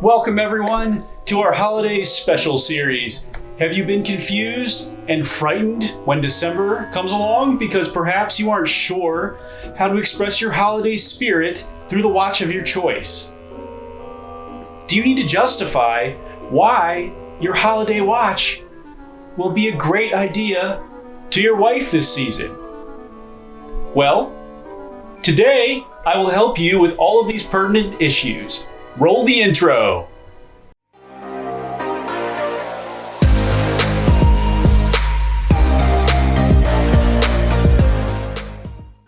Welcome everyone to our holiday special series. Have you been confused and frightened when December comes along because perhaps you aren't sure how to express your holiday spirit through the watch of your choice? Do you need to justify why your holiday watch will be a great idea to your wife this season? Well, today I will help you with all of these pertinent issues. Roll the intro.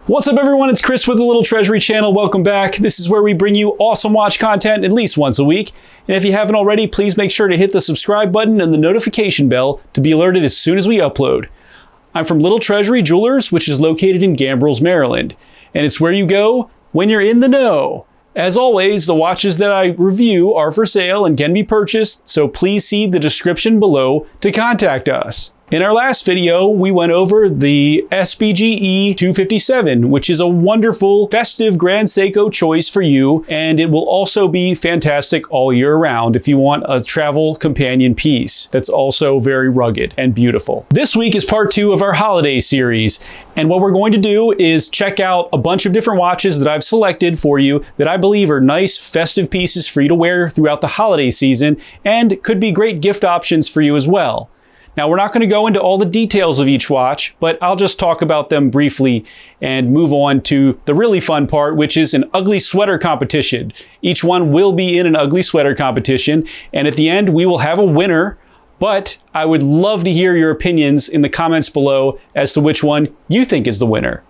What's up everyone, it's Chris with the Little Treasury channel. Welcome back. This is where we bring you awesome watch content at least once a week. And if you haven't already, please make sure to hit the subscribe button and the notification bell to be alerted as soon as we upload. I'm from Little Treasury Jewelers, which is located in Gambrills, Maryland. And it's where you go when you're in the know. As always, the watches that I review are for sale and can be purchased, so please see the description below to contact us. In our last video, we went over the SBGE 257, which is a wonderful festive Grand Seiko choice for you, and it will also be fantastic all year round if you want a travel companion piece that's also very rugged and beautiful. This week is part 2 of our holiday series, and what we're going to do is check out a bunch of different watches that I've selected for you that I believe are nice festive pieces for you to wear throughout the holiday season and could be great gift options for you as well. Now, we're not going to go into all the details of each watch, but I'll just talk about them briefly and move on to the really fun part, which is an ugly sweater competition. Each one will be in an ugly sweater competition, and at the end, we will have a winner, but I would love to hear your opinions in the comments below as to which one you think is the winner.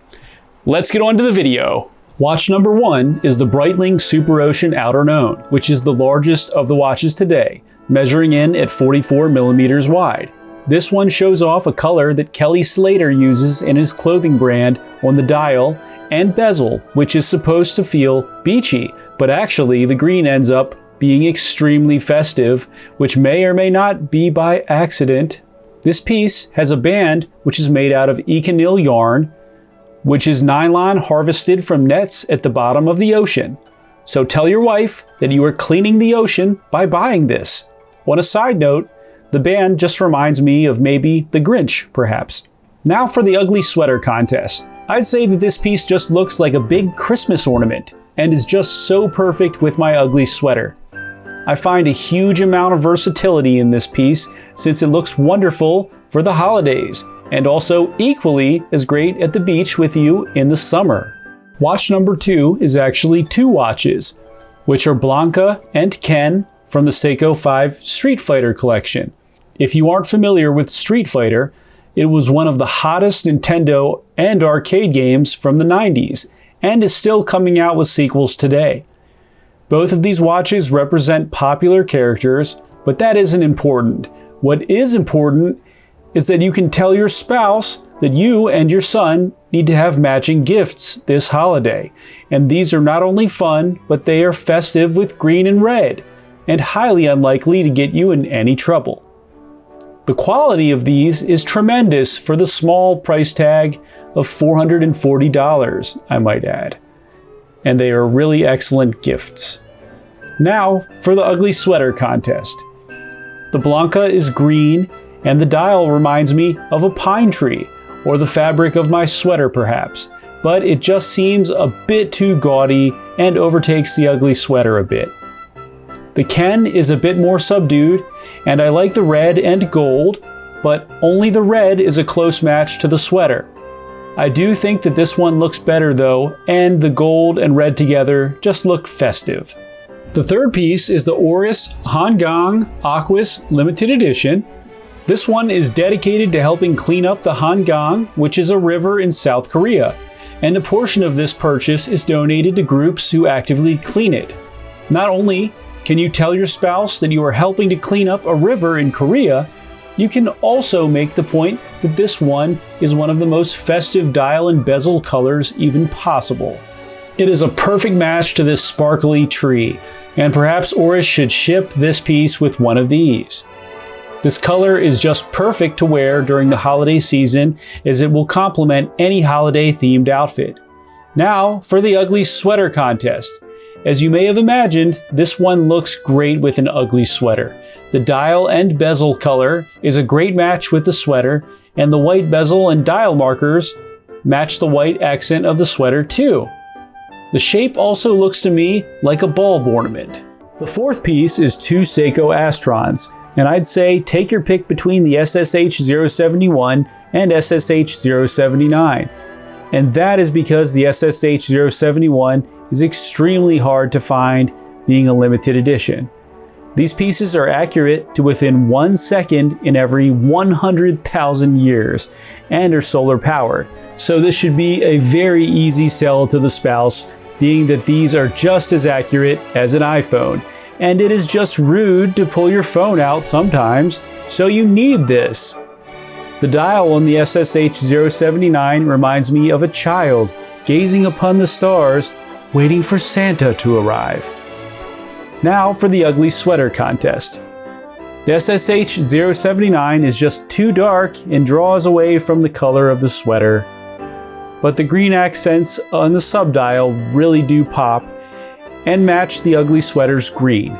Let's get on to the video. Watch number 1 is the Breitling Superocean Outerknown, which is the largest of the watches today, measuring in at 44 millimeters wide. This one shows off a color that Kelly Slater uses in his clothing brand on the dial and bezel, which is supposed to feel beachy, but actually the green ends up being extremely festive, which may or may not be by accident. This piece has a band which is made out of Econil yarn, which is nylon harvested from nets at the bottom of the ocean. So tell your wife that you are cleaning the ocean by buying this. On a side note, the band just reminds me of maybe the Grinch, perhaps. Now for the ugly sweater contest. I'd say that this piece just looks like a big Christmas ornament and is just so perfect with my ugly sweater. I find a huge amount of versatility in this piece since it looks wonderful for the holidays and also equally as great at the beach with you in the summer. Watch number 2 is actually 2 watches, which are Blanka and Ken from the Seiko 5 Street Fighter collection. If you aren't familiar with Street Fighter, it was one of the hottest Nintendo and arcade games from the 90s and is still coming out with sequels today. Both of these watches represent popular characters, but that isn't important. What is important is that you can tell your spouse that you and your son need to have matching gifts this holiday. And these are not only fun, but they are festive with green and red, and highly unlikely to get you in any trouble. The quality of these is tremendous for the small price tag of $440, I might add. And they are really excellent gifts. Now for the ugly sweater contest. The Blanka is green, and the dial reminds me of a pine tree, or the fabric of my sweater perhaps, but it just seems a bit too gaudy and overtakes the ugly sweater a bit. The Ken is a bit more subdued, and I like the red and gold, but only the red is a close match to the sweater. I do think that this one looks better though, and the gold and red together just look festive. The third piece is the Oris Hangang Aquas Limited Edition. This one is dedicated to helping clean up the Hangang, which is a river in South Korea, and a portion of this purchase is donated to groups who actively clean it. Not only can you tell your spouse that you are helping to clean up a river in Korea, you can also make the point that this one is one of the most festive dial and bezel colors even possible. It is a perfect match to this sparkly tree, and perhaps Oris should ship this piece with one of these. This color is just perfect to wear during the holiday season as it will complement any holiday themed outfit. Now for the ugly sweater contest. As you may have imagined, this one looks great with an ugly sweater. The dial and bezel color is a great match with the sweater, and the white bezel and dial markers match the white accent of the sweater too. The shape also looks to me like a bulb ornament. The fourth piece is two Seiko Astrons, and I'd say take your pick between the SSH-071 and SSH-079. And that is because the SSH-071 is extremely hard to find, being a limited edition. These pieces are accurate to within 1 second in every 100,000 years and are solar powered. So this should be a very easy sell to the spouse, being that these are just as accurate as an iPhone. And it is just rude to pull your phone out sometimes, so you need this. The dial on the SSH-079 reminds me of a child gazing upon the stars, waiting for Santa to arrive. Now for the ugly sweater contest. The SSH-079 is just too dark and draws away from the color of the sweater. But the green accents on the subdial really do pop and match the ugly sweater's green.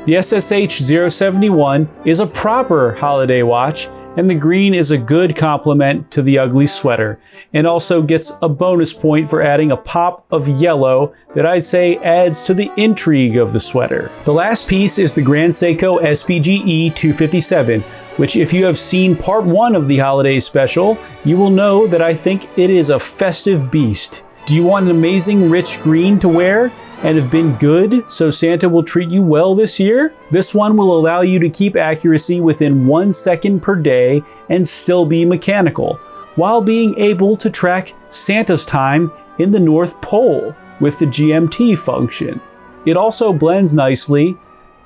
The SSH-071 is a proper holiday watch, and the green is a good complement to the ugly sweater, and also gets a bonus point for adding a pop of yellow that I'd say adds to the intrigue of the sweater. The last piece is the Grand Seiko SPGE257, which if you have seen part 1 of the holiday special, you will know that I think it is a festive beast. Do you want an amazing rich green to wear and have been good so Santa will treat you well this year? This one will allow you to keep accuracy within 1 second per day and still be mechanical, while being able to track Santa's time in the North Pole with the GMT function. It also blends nicely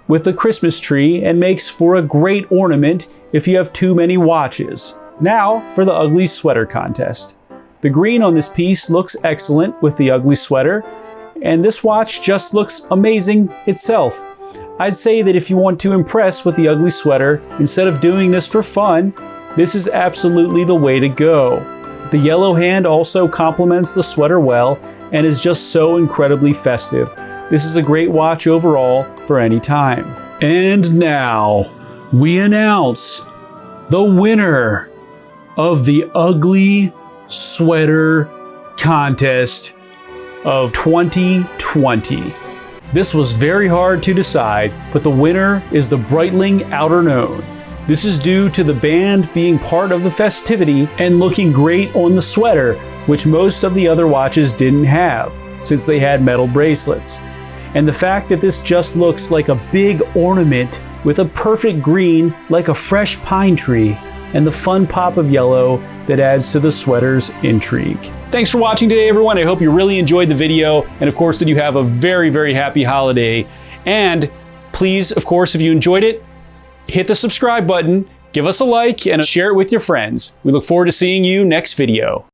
with the Christmas tree and makes for a great ornament if you have too many watches. Now for the ugly sweater contest. The green on this piece looks excellent with the ugly sweater, and this watch just looks amazing itself. I'd say that if you want to impress with the ugly sweater, instead of doing this for fun, this is absolutely the way to go. The yellow hand also complements the sweater well and is just so incredibly festive. This is a great watch overall for any time. And now we announce the winner of the ugly sweater contest of 2020. This was very hard to decide, but the winner is the Breitling Outerknown. This is due to the band being part of the festivity and looking great on the sweater, which most of the other watches didn't have, since they had metal bracelets. And the fact that this just looks like a big ornament with a perfect green like a fresh pine tree, and the fun pop of yellow that adds to the sweater's intrigue. Thanks for watching today, everyone. I hope you really enjoyed the video, and of course that you have a very, very happy holiday. And please, of course, if you enjoyed it, hit the subscribe button, give us a like, and share it with your friends. We look forward to seeing you next video.